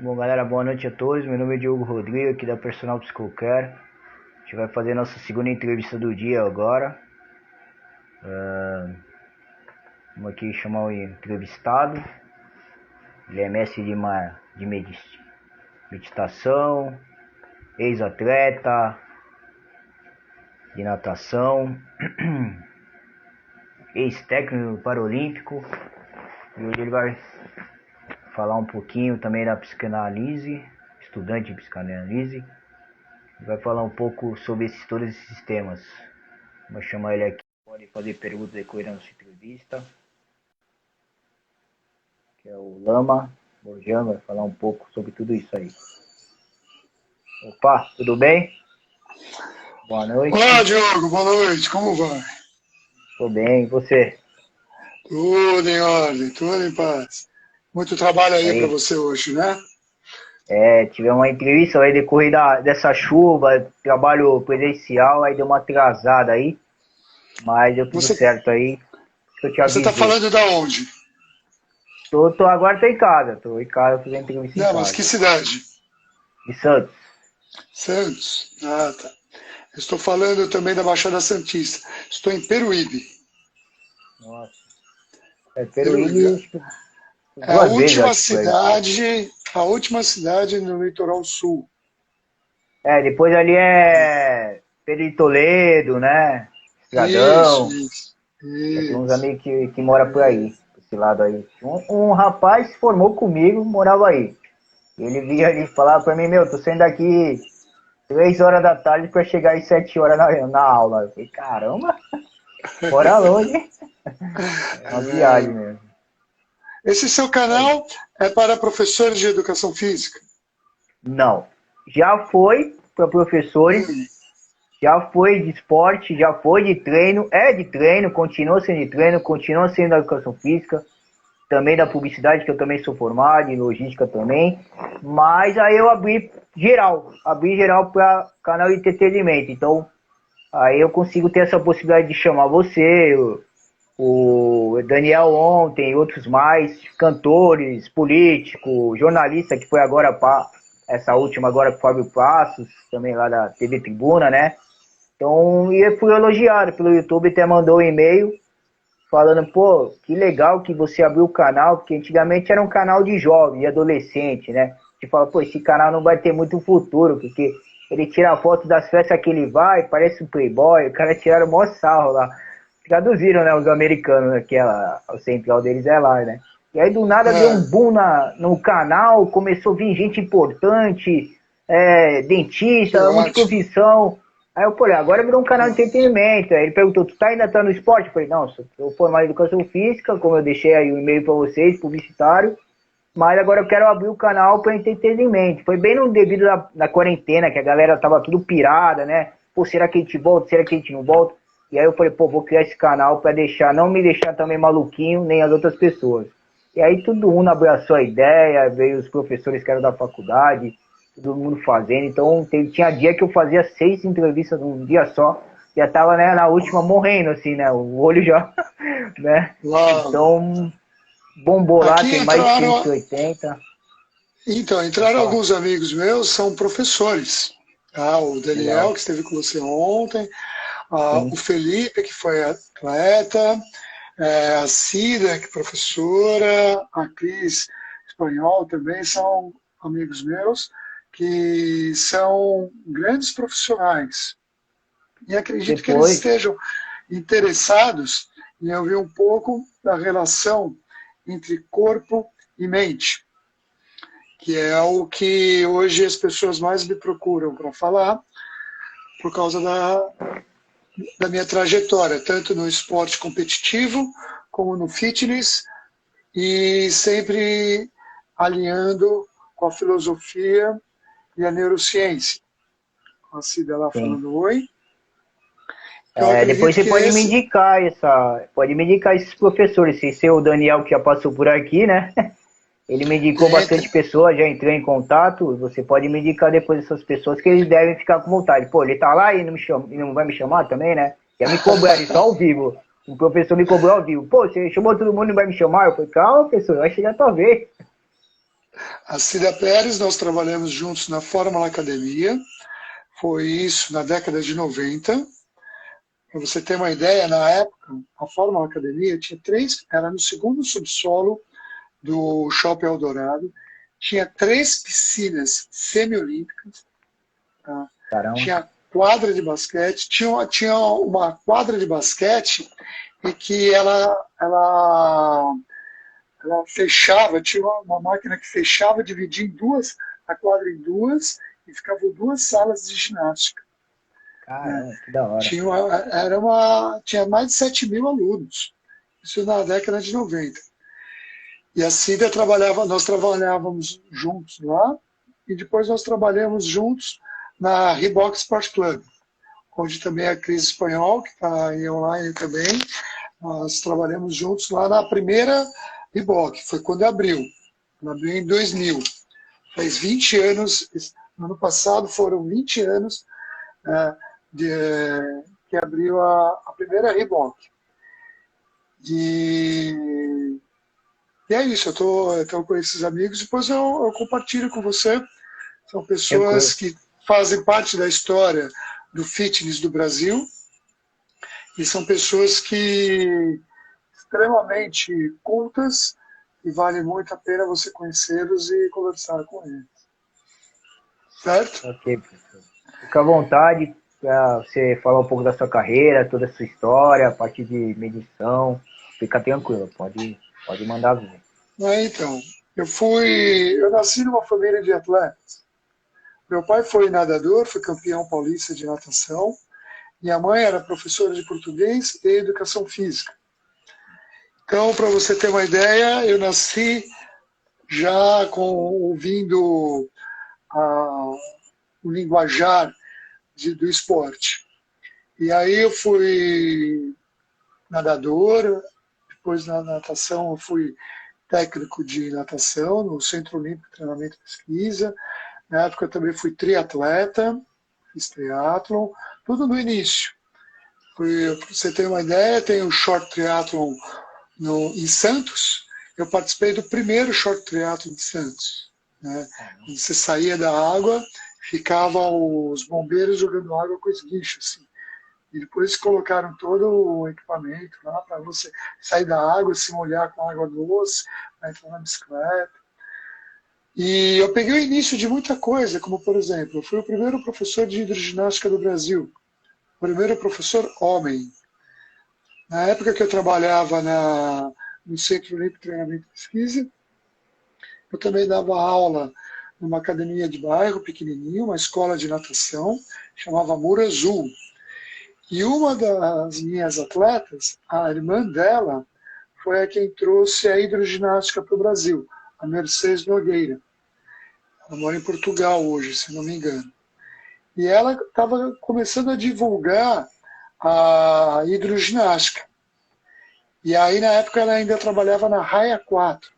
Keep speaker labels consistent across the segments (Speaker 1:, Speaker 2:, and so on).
Speaker 1: Bom, galera, boa noite a todos. Meu nome é Diogo Rodrigo, aqui da Personal Psicocare. A gente vai fazer nossa segunda entrevista do dia agora. Vamos aqui chamar o entrevistado. Ele é mestre de meditação, ex-atleta de natação, ex-técnico paralímpico. E hoje ele vai falar um pouquinho também da psicanálise, estudante de psicanálise. Vai falar um pouco sobre todos esses temas. Vou chamar ele aqui. Pode fazer perguntas decorrendo da entrevista. Que é o Lama Borjan, vai falar um pouco sobre tudo isso aí. Opa, tudo bem? Boa noite.
Speaker 2: Olá, Diogo, boa noite, como vai?
Speaker 1: Tô bem, e você?
Speaker 2: Tudo em ordem, tudo em paz. Muito trabalho aí para você hoje, né?
Speaker 1: Tive uma entrevista aí decorrer dessa chuva, trabalho presencial, aí deu uma atrasada aí, mas deu tudo certo aí. Que eu te
Speaker 2: Você está falando da onde?
Speaker 1: Agora tô em casa fazendo entrevista em
Speaker 2: Não,
Speaker 1: casa.
Speaker 2: mas que cidade?
Speaker 1: De Santos.
Speaker 2: Santos? Ah, tá. Estou falando também da Baixada Santista. Estou em Peruíbe.
Speaker 1: Nossa.
Speaker 2: Peruíbe.
Speaker 1: Peruíbe.
Speaker 2: É a última cidade no litoral sul.
Speaker 1: Depois ali é Pedro de Toledo, né? Estradão.
Speaker 2: Isso.
Speaker 1: Tem uns amigos que moram por aí, esse lado aí. Um rapaz se formou comigo, morava aí. Ele vinha ali falar pra mim, tô saindo daqui 3 horas da tarde pra chegar às 7 horas na aula. Eu falei, caramba, fora longe. É uma viagem mesmo.
Speaker 2: Esse seu canal é para professores de educação física?
Speaker 1: Não. Já foi para professores, já foi de esporte, já foi de treino, continua sendo de treino, continua sendo da educação física, também da publicidade, que eu também sou formado, em logística também. Mas aí eu abri geral para canal de entretenimento. Então, aí eu consigo ter essa possibilidade de chamar você, o Daniel ontem, outros mais, cantores, políticos, jornalista, que foi agora essa última agora com o Fábio Passos, também lá da TV Tribuna, né? Então, e eu fui elogiado pelo YouTube, até mandou um e-mail falando, pô, que legal que você abriu o canal, porque antigamente era um canal de jovem e adolescente, né? Você fala, pô, esse canal não vai ter muito futuro, porque ele tira foto das festas que ele vai, parece um playboy, o cara tiraram o maior sarro lá. Traduziram, né, os americanos, né, que o central deles é lá, né? E aí do nada deu um boom no canal, começou a vir gente importante, dentista, um monte de profissão. Aí eu falei, agora virou um canal de entretenimento. Aí ele perguntou, tu ainda tá no esporte? Eu falei, não, eu formado em educação física, como eu deixei aí o e-mail para vocês, publicitário, mas agora eu quero abrir o canal para entretenimento. Foi bem no devido da quarentena, que a galera tava tudo pirada, né? Pô, será que a gente volta? Será que a gente não volta? E aí eu falei, pô, vou criar esse canal para não me deixar também maluquinho, nem as outras pessoas. E aí todo mundo abraçou a ideia, veio os professores que eram da faculdade, todo mundo fazendo. Então tinha dia que eu fazia 6 entrevistas num dia só, já tava, né, na última morrendo, assim, né, o olho já, né.
Speaker 2: Uau.
Speaker 1: Então bombou lá,
Speaker 2: Aqui
Speaker 1: tem mais de 180.
Speaker 2: Então, entraram alguns amigos meus, são professores. O Daniel,
Speaker 1: Legal.
Speaker 2: que esteve com você ontem, o Felipe, que foi atleta, a Cida, que é professora, a Cris Espanhol também são amigos meus, que são grandes profissionais. E acredito que eles estejam interessados em ouvir um pouco da relação entre corpo e mente, que é o que hoje as pessoas mais me procuram para falar, por causa da minha trajetória, tanto no esporte competitivo, como no fitness, e sempre alinhando com a filosofia e a neurociência. A Cida lá falando oi.
Speaker 1: Depois você pode me indicar esses professores, se ser o Daniel que já passou por aqui, né? Ele me indicou bastante pessoas, já entrei em contato. Você pode me indicar depois essas pessoas que eles devem ficar com vontade. Pô, ele tá lá e não vai me chamar também, né? Já me cobraram isso ao vivo. O professor me cobrou ao vivo. Pô, você chamou todo mundo e não vai me chamar? Eu falei, calma, professor, vai chegar a tua vez.
Speaker 2: A Cida Pérez, nós trabalhamos juntos na Fórmula Academia, foi isso na década de 90. Para você ter uma ideia, na época, a Fórmula Academia tinha era no segundo subsolo do Shopping Eldorado, tinha 3 piscinas semiolímpicas, tá?
Speaker 1: Caramba.
Speaker 2: Tinha quadra de basquete, tinha uma quadra de basquete e que ela fechava, tinha uma máquina que fechava, dividia a quadra em duas, e ficavam 2 salas de ginástica. Né?
Speaker 1: Caramba, que da hora.
Speaker 2: Tinha mais de 7.000 alunos, isso na década de 90. E a Cida nós trabalhávamos juntos lá, e depois nós trabalhamos juntos na Reebok Sport Club, onde também a Cris Espanhol, que está aí online também, nós trabalhamos juntos lá na primeira Reebok, foi quando abriu. Ela abriu em 2000. Faz 20 anos, no ano passado foram 20 anos que abriu a primeira Reebok. E é isso, eu estou com esses amigos, depois eu compartilho com você. São pessoas que fazem parte da história do fitness do Brasil e são pessoas que extremamente cultas e vale muito a pena você conhecê-los e conversar com eles. Certo?
Speaker 1: Ok, professor. Fica à vontade para você falar um pouco da sua carreira, toda a sua história, a parte de medição. Fica tranquilo, pode mandar ver.
Speaker 2: Então, eu nasci numa família de atletas. Meu pai foi nadador, foi campeão paulista de natação. Minha mãe era professora de português e educação física. Então, para você ter uma ideia, eu nasci já ouvindo o linguajar do esporte. E aí eu fui nadador, depois na natação eu fui técnico de natação no Centro Olímpico de Treinamento e Pesquisa. Na época eu também fui triatleta, fiz triatlon, tudo no início. Para você ter uma ideia, tem o short triathlon em Santos. Eu participei do primeiro short triathlon de Santos. Né? Quando você saía da água, ficavam os bombeiros jogando água com esguicho. Assim. E depois colocaram todo o equipamento lá para você sair da água, se molhar com água doce, para entrar na bicicleta. E eu peguei o início de muita coisa, como por exemplo, eu fui o primeiro professor de hidroginástica do Brasil, o primeiro professor homem. Na época que eu trabalhava no Centro Olímpico de Treinamento e Pesquisa, eu também dava aula numa academia de bairro, pequenininho, uma escola de natação, chamava Muro Azul. E uma das minhas atletas, a irmã dela, foi a quem trouxe a hidroginástica para o Brasil, a Mercedes Nogueira. Ela mora em Portugal hoje, se não me engano. E ela estava começando a divulgar a hidroginástica. E aí, na época, ela ainda trabalhava na Raia 4.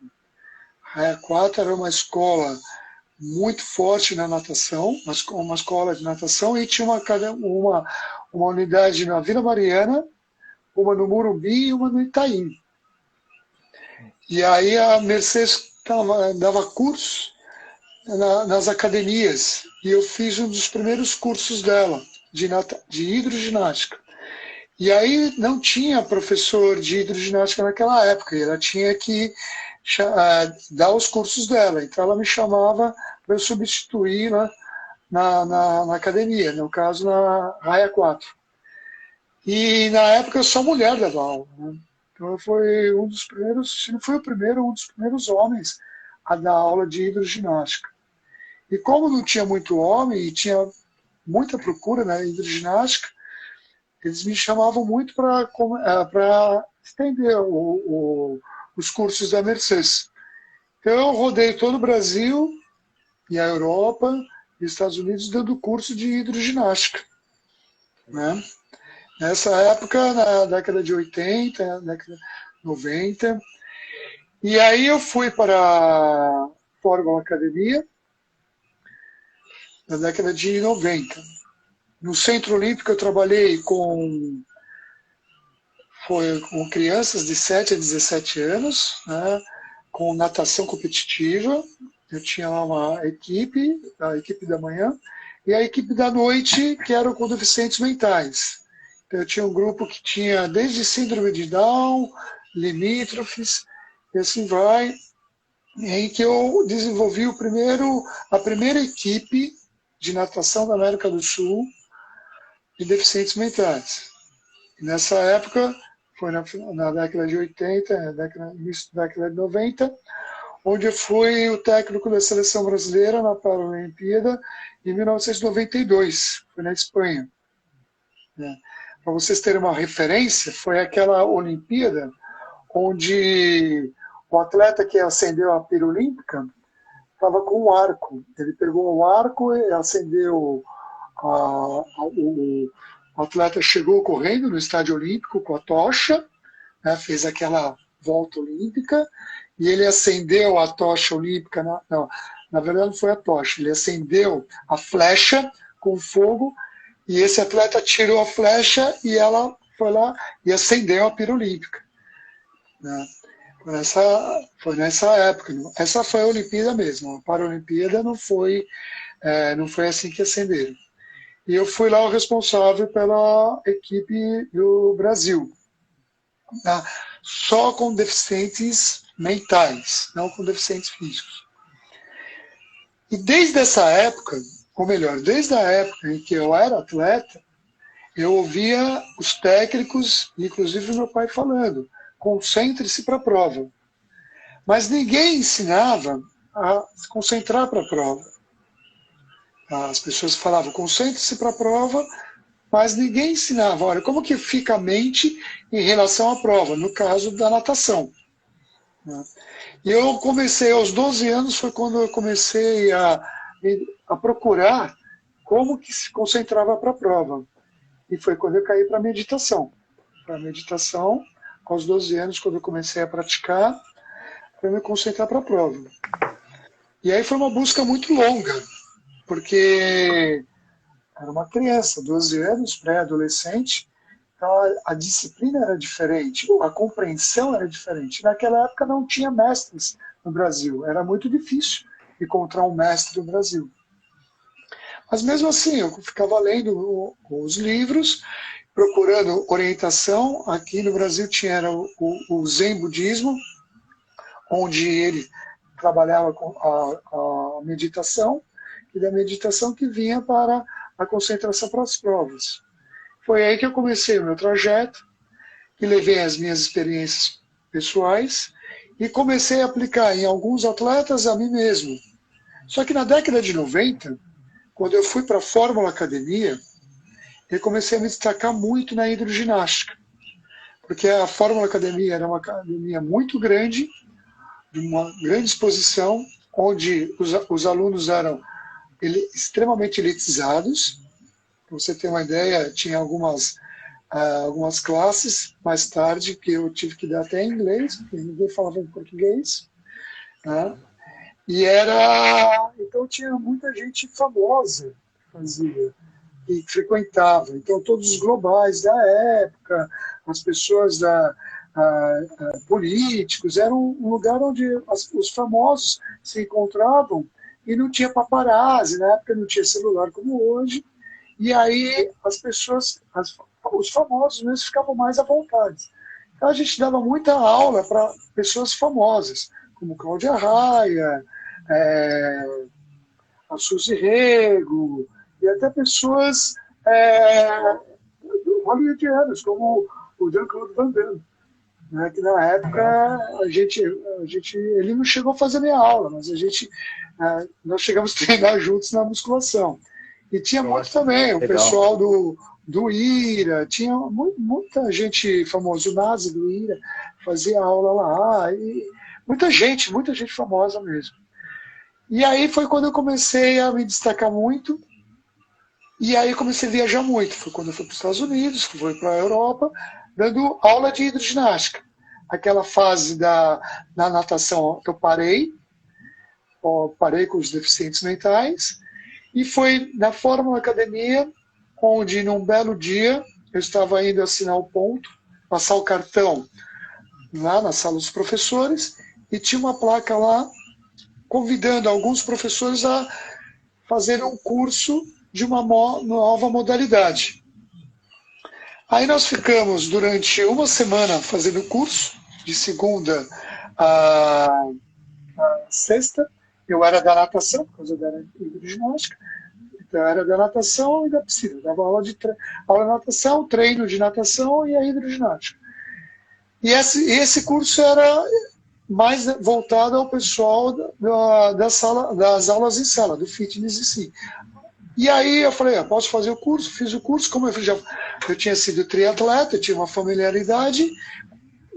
Speaker 2: A Raia 4 era uma escola muito forte na natação, uma escola de natação, e tinha uma unidade na Vila Mariana, uma no Morumbi e uma no Itaim. E aí a Mercedes dava curso nas academias, e eu fiz um dos primeiros cursos dela, de hidroginástica. E aí não tinha professor de hidroginástica naquela época, e ela tinha que dar os cursos dela. Então ela me chamava para eu substituir na academia, no caso na Raia 4. E na época só mulher dava aula. Né? Então foi um dos primeiros, se não foi o primeiro, um dos primeiros homens a dar aula de hidroginástica. E como não tinha muito homem e tinha muita procura na hidroginástica, eles me chamavam muito para estender os cursos da Mercedes. Então eu rodei todo o Brasil e a Europa e os Estados Unidos dando curso de hidroginástica. Né? Nessa época, na década de 80, década de 90. E aí eu fui para a Fórmula Academia na década de 90. No Centro Olímpico eu trabalhei com crianças de 7 a 17 anos, né, com natação competitiva. Eu tinha lá uma equipe, a equipe da manhã, e a equipe da noite, que eram com deficientes mentais. Então, eu tinha um grupo que tinha desde síndrome de Down, limítrofes, e assim vai, em que eu desenvolvi a primeira equipe de natação da América do Sul de deficientes mentais. E nessa época, foi na década de 80, início da década de 90, onde eu fui o técnico da seleção brasileira na Paralimpíada em 1992, foi na Espanha. Para vocês terem uma referência, foi aquela Olimpíada onde o atleta que acendeu a pira olímpica estava com um arco. Ele pegou o arco e acendeu. O atleta chegou correndo no estádio olímpico com a tocha, né, fez aquela volta olímpica, e ele acendeu a tocha olímpica. Não, na verdade não foi a tocha, ele acendeu a flecha com fogo, e esse atleta tirou a flecha e ela foi lá e acendeu a pira olímpica. Né? Foi nessa época. Essa foi a Olimpíada mesmo. A Paralimpíada não foi assim que acenderam. E eu fui lá o responsável pela equipe do Brasil. Né? Só com deficientes mentais, não com deficientes físicos. E desde essa época, ou melhor, desde a época em que eu era atleta, eu ouvia os técnicos, inclusive meu pai falando, concentre-se para a prova. Mas ninguém ensinava a se concentrar para a prova. As pessoas falavam, concentre-se para a prova, mas ninguém ensinava, olha, como que fica a mente em relação à prova, no caso da natação. E eu comecei, aos 12 anos, foi quando eu comecei a procurar como que se concentrava para a prova. E foi quando eu caí para a meditação. Para a meditação, aos 12 anos, quando eu comecei a praticar, para me concentrar para a prova. E aí foi uma busca muito longa, porque era uma criança, 12 anos, pré-adolescente, então a disciplina era diferente, a compreensão era diferente. Naquela época não tinha mestres no Brasil, era muito difícil encontrar um mestre no Brasil. Mas mesmo assim, eu ficava lendo os livros, procurando orientação. Aqui no Brasil tinha o Zen Budismo, onde ele trabalhava com a meditação, e da meditação que vinha para a concentração para as provas. Foi aí que eu comecei o meu trajeto, que levei as minhas experiências pessoais e comecei a aplicar em alguns atletas a mim mesmo. Só que na década de 90, quando eu fui para a Fórmula Academia, eu comecei a me destacar muito na hidroginástica, porque a Fórmula Academia era uma academia muito grande, de uma grande exposição, onde os alunos eram extremamente elitizados. Para você ter uma ideia, tinha algumas classes mais tarde que eu tive que dar até em inglês, porque ninguém falava em português. Né? Então tinha muita gente famosa que fazia, que frequentava. Então todos os globais da época, as pessoas políticos, era um lugar onde os famosos se encontravam e não tinha paparazzi, na época não tinha celular como hoje, e aí as pessoas, os famosos mesmo ficavam mais à vontade. Então a gente dava muita aula para pessoas famosas, como Cláudia Raia, a Suzy Rego, e até pessoas hollywoodianas, como o Jean-Claude Van Damme. Né, que na época ele não chegou a fazer minha aula, mas nós chegamos a treinar juntos na musculação. E tinha muito também, o pessoal do IRA, tinha muita gente famosa, o Nazi do IRA fazia aula lá, e muita gente famosa mesmo. E aí foi quando eu comecei a me destacar muito, e aí comecei a viajar muito. Foi quando eu fui para os Estados Unidos, fui para a Europa, dando aula de hidroginástica. Aquela fase da natação eu parei com os deficientes mentais, e foi na Fórmula Academia, onde num belo dia eu estava indo assinar o ponto, passar o cartão lá na sala dos professores, e tinha uma placa lá convidando alguns professores a fazer um curso de uma nova modalidade. Aí nós ficamos durante uma semana fazendo o curso, de segunda a sexta. Eu era da natação, por causa da hidroginástica. Então, eu era da natação e da piscina. Eu dava aula de natação, treino de natação e a hidroginástica. E esse curso era mais voltado ao pessoal das aulas em sala, do fitness em si. E aí eu falei, posso fazer o curso? Fiz o curso, como eu tinha sido triatleta, eu tinha uma familiaridade,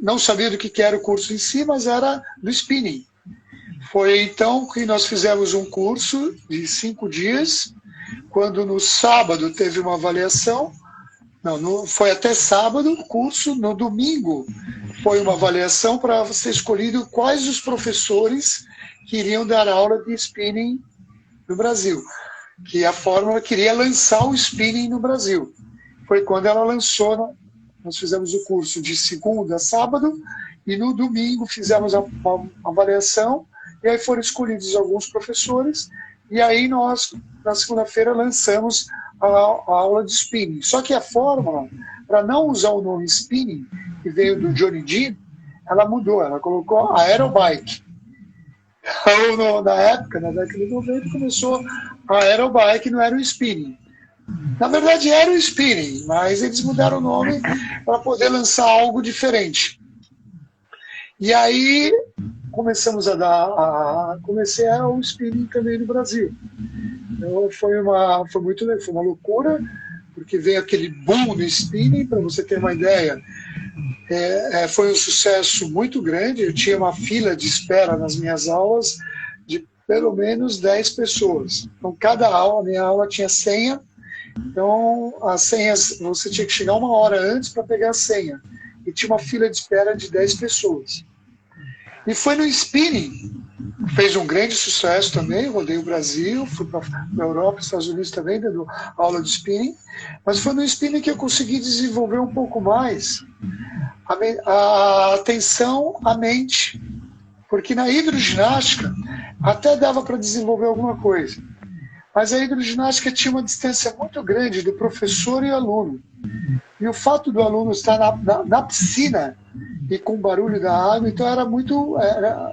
Speaker 2: não sabia do que era o curso em si, mas era do spinning. Foi então que nós fizemos um curso de 5 dias, quando no sábado teve uma avaliação, não foi até sábado o curso, no domingo foi uma avaliação para ser escolhido quais os professores que iriam dar aula de spinning no Brasil. Que a Fórmula queria lançar o spinning no Brasil. Foi quando ela lançou, nós fizemos o curso de segunda a sábado, e no domingo fizemos a avaliação, e aí foram escolhidos alguns professores, e aí nós, na segunda-feira, lançamos a aula de spinning. Só que a Fórmula, para não usar o nome spinning, que veio do Johnny Dean, ela mudou, ela colocou aerobike. Então, na época, na década de 90, começou a aerobike, não era o spinning. Na verdade, era o spinning, mas eles mudaram o nome para poder lançar algo diferente. E aí, começamos comecei o spinning também no Brasil. Então, foi uma loucura, porque veio aquele boom do spinning, para você ter uma ideia. Foi um sucesso muito grande. Eu tinha uma fila de espera nas minhas aulas de pelo menos 10 pessoas. Então, minha aula tinha senha. Então, as senhas, você tinha que chegar 1 hora antes para pegar a senha. E tinha uma fila de espera de 10 pessoas. E foi no spinning. Fez um grande sucesso também. Rodei o Brasil, fui para a Europa, Estados Unidos também, dando aula de spinning. Mas foi no spinning que eu consegui desenvolver um pouco mais a atenção à mente, porque na hidroginástica até dava para desenvolver alguma coisa, mas a hidroginástica tinha uma distância muito grande do professor e aluno, e o fato do aluno estar na piscina e com o barulho da água, então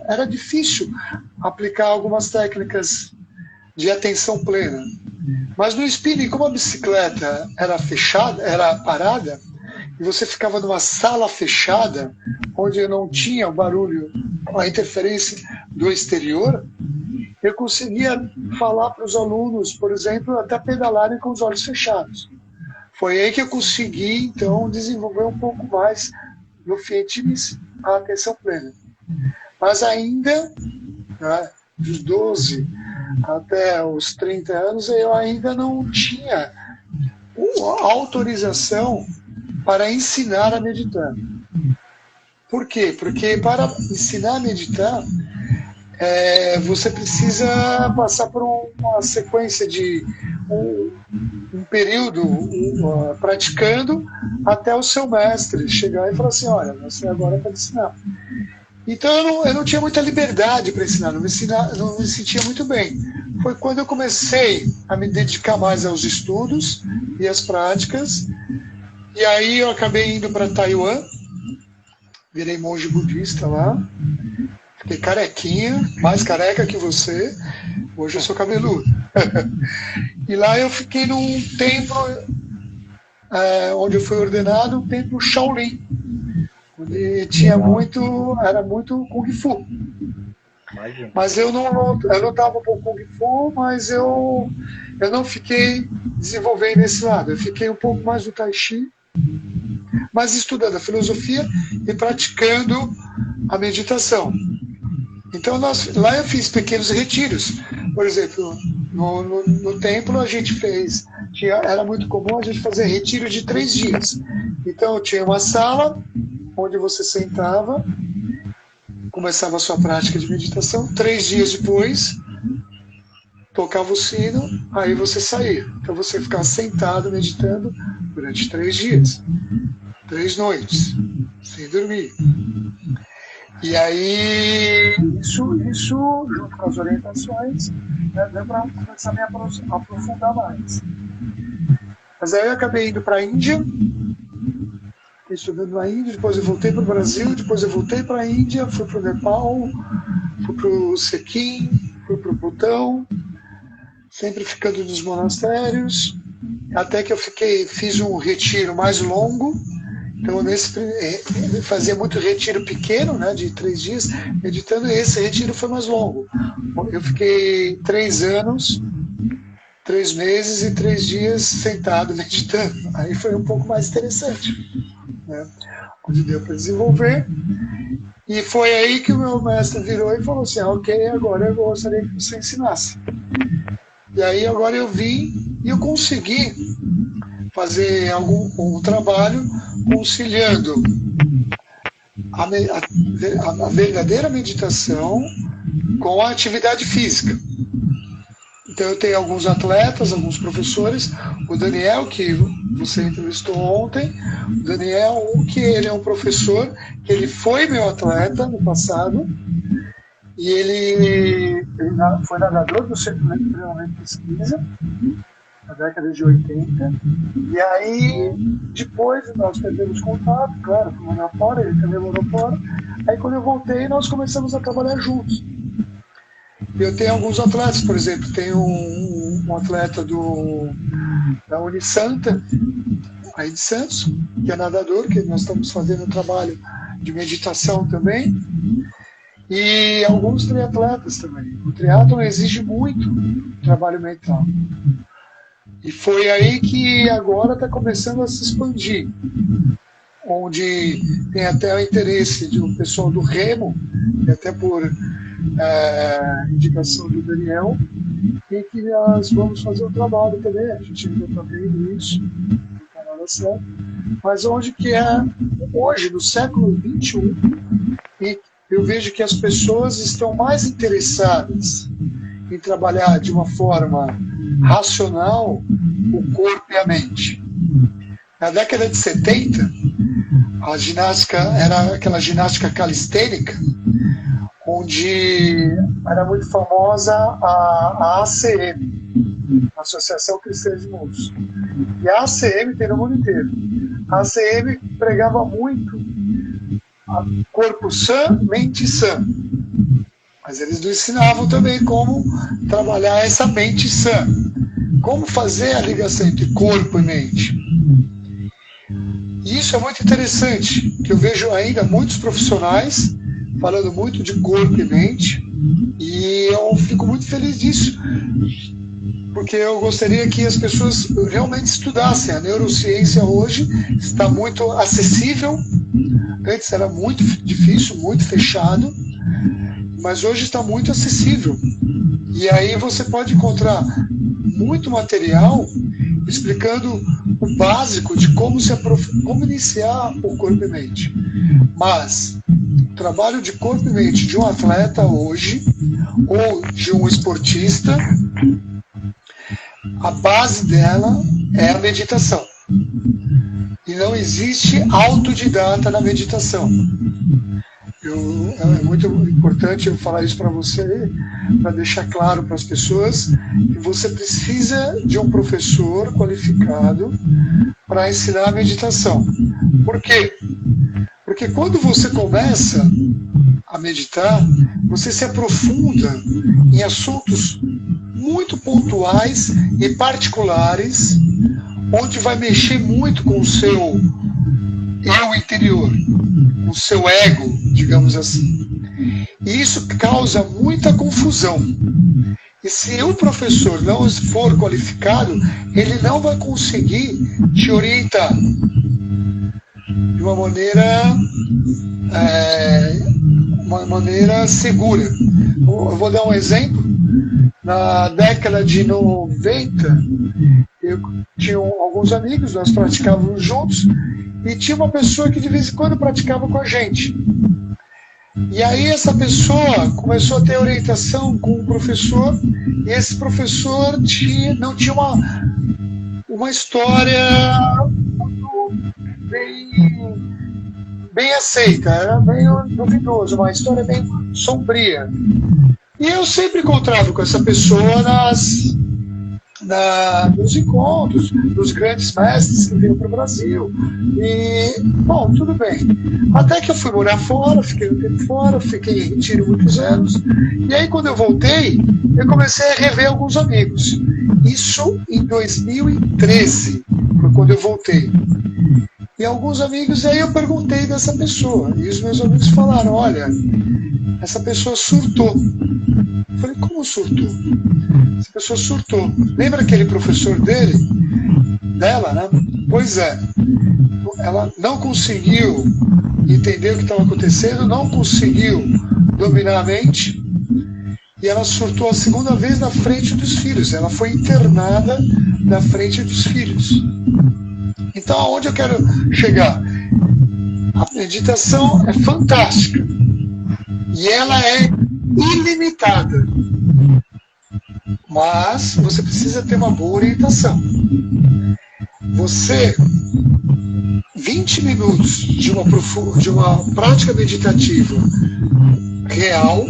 Speaker 2: era difícil aplicar algumas técnicas de atenção plena. Mas no spinning, como a bicicleta era fechada, era parada, e você ficava numa sala fechada, onde não tinha o barulho, a interferência do exterior, eu conseguia falar para os alunos, por exemplo, até pedalarem com os olhos fechados. Foi aí que eu consegui, então, desenvolver um pouco mais no fitness a atenção plena. Mas ainda, dos 12 até os 30 anos, eu ainda não tinha autorização para ensinar a meditar. Por quê? Porque para ensinar a meditar, você precisa passar por uma sequência de um período praticando até o seu mestre chegar e falar assim, olha, você agora pode ensinar. Então eu não tinha muita liberdade para ensinar, não me sentia muito bem. Foi quando eu comecei a me dedicar mais aos estudos e às práticas. E aí eu acabei indo para Taiwan, virei monge budista lá, fiquei carequinha, mais careca que você, hoje eu sou cabeludo. E lá eu fiquei num templo, onde eu fui ordenado, um templo Shaolin, onde era muito Kung Fu. Mas eu não estava com Kung Fu, mas eu não fiquei desenvolvendo esse lado, eu fiquei um pouco mais do Tai Chi, mas estudando a filosofia e praticando a meditação. Então lá eu fiz pequenos retiros. Por exemplo, no templo a gente era muito comum a gente fazer retiro de 3 dias. Então tinha uma sala onde você sentava, começava a sua prática de meditação, 3 dias depois tocava o sino, aí você saía. Então você ficava sentado meditando durante 3 dias, 3 noites, sem dormir. E aí, isso junto com as orientações, né, deu para começar a me aprofundar mais. Mas aí eu acabei indo para a Índia, fiquei estudando na Índia, depois eu voltei para o Brasil, depois eu voltei para a Índia, fui para o Nepal, fui para o Sikkim, fui para o Butão, sempre ficando nos monastérios, até que eu fiz um retiro mais longo. Então, fazia muito retiro pequeno, né, de 3 dias, meditando, e esse retiro foi mais longo. Eu fiquei 3 anos, 3 meses e 3 dias sentado meditando. Aí foi um pouco mais interessante, né, onde deu para desenvolver. E foi aí que o meu mestre virou e falou assim, ok, agora eu gostaria que você ensinasse. E aí agora eu vim e eu consegui fazer um trabalho conciliando a verdadeira meditação com a atividade física. Então eu tenho alguns atletas, alguns professores, o Daniel, que você entrevistou ontem, o Daniel, que ele é um professor, que ele foi meu atleta no passado, e ele foi nadador do Centro de Treinamento e Pesquisa, na década de 80, e aí depois nós perdemos contato, claro, fui morar fora, ele também morou fora, aí quando eu voltei nós começamos a trabalhar juntos. Eu tenho alguns atletas, por exemplo, tenho um atleta da Unisanta, aí de Santos, que é nadador, que nós estamos fazendo um trabalho de meditação também, e alguns triatletas também. O triatlon exige muito trabalho mental. E foi aí que agora está começando a se expandir, onde tem até o interesse do pessoal do Remo, até por indicação do Daniel, e que nós vamos fazer um trabalho também, a gente ainda está vendo isso, não está nada certo, mas onde que é hoje, no século XXI, e eu vejo que as pessoas estão mais interessadas em trabalhar de uma forma racional o corpo e a mente. Na década de 70, a ginástica era aquela ginástica calistênica, onde era muito famosa a ACM, Associação Cristã de Músculos. E a ACM tem no mundo inteiro. A ACM pregava muito corpo sã, mente sã. Mas eles não ensinavam também como trabalhar essa mente sã. Como fazer a ligação entre corpo e mente. E isso é muito interessante, que eu vejo ainda muitos profissionais falando muito de corpo e mente, e eu fico muito feliz disso, porque eu gostaria que as pessoas realmente estudassem. A neurociência hoje está muito acessível, antes era muito difícil, muito fechado, mas hoje está muito acessível. E aí você pode encontrar muito material explicando o básico de como iniciar o corpo e mente. Mas o trabalho de corpo e mente de um atleta hoje, ou de um esportista, a base dela é a meditação. E não existe autodidata na meditação. É muito importante eu falar isso para você, para deixar claro para as pessoas que você precisa de um professor qualificado para ensinar a meditação. Por quê? Porque quando você começa a meditar, você se aprofunda em assuntos muito pontuais e particulares, onde vai mexer muito com o seu eu interior, com o seu ego, digamos assim. E isso causa muita confusão. E se o professor não for qualificado, ele não vai conseguir te orientar de uma maneira segura. Eu vou dar um exemplo. Na década de 90, eu tinha alguns amigos, nós praticávamos juntos, e tinha uma pessoa que de vez em quando praticava com a gente. E aí essa pessoa começou a ter orientação com um professor, e esse professor não tinha uma história bem bem aceita, era meio duvidoso, uma história bem sombria. E eu sempre encontrava com essa pessoa nos encontros, dos grandes mestres que vinham para o Brasil. E, bom, tudo bem. Até que eu fui morar fora, fiquei um tempo fora, fiquei em retiro muitos anos. E aí, quando eu voltei, eu comecei a rever alguns amigos. Isso em 2013, foi quando eu voltei. E alguns amigos, aí eu perguntei dessa pessoa. E os meus amigos falaram, olha, essa pessoa surtou. Eu falei, como surtou? Essa pessoa surtou. Lembra aquele professor dela, né? Pois é. Ela não conseguiu entender o que estava acontecendo, não conseguiu dominar a mente, e ela surtou a segunda vez na frente dos filhos. Ela foi internada na frente dos filhos. Então, aonde eu quero chegar? A meditação é fantástica. E ela é ilimitada. Mas você precisa ter uma boa orientação. Você, 20 minutos de uma prática meditativa real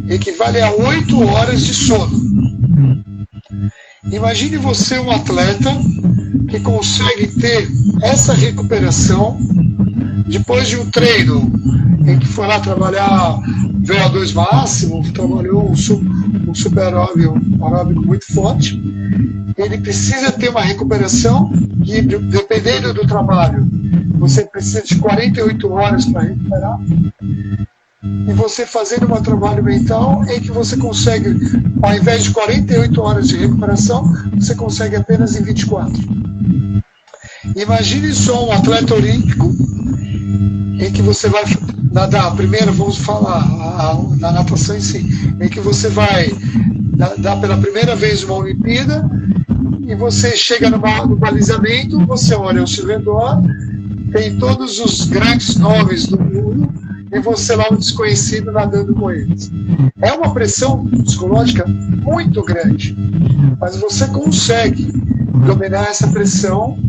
Speaker 2: equivale a 8 horas de sono. Imagine você um atleta que consegue ter essa recuperação depois de um treino em que foi lá trabalhar VO2 máximo, trabalhou um super aeróbico muito forte. Ele precisa ter uma recuperação que, dependendo do trabalho, você precisa de 48 horas para recuperar. E você fazendo um trabalho mental em que você consegue, ao invés de 48 horas de recuperação, você consegue apenas em 24. Imagine só um atleta olímpico em que você vai nadar, primeiro vamos falar na natação em si, em que você vai nadar pela primeira vez uma Olimpíada e você chega no balizamento, você olha ao seu redor, tem todos os grandes nomes do mundo e você lá um desconhecido nadando com eles. É uma pressão psicológica muito grande, mas você consegue dominar essa pressão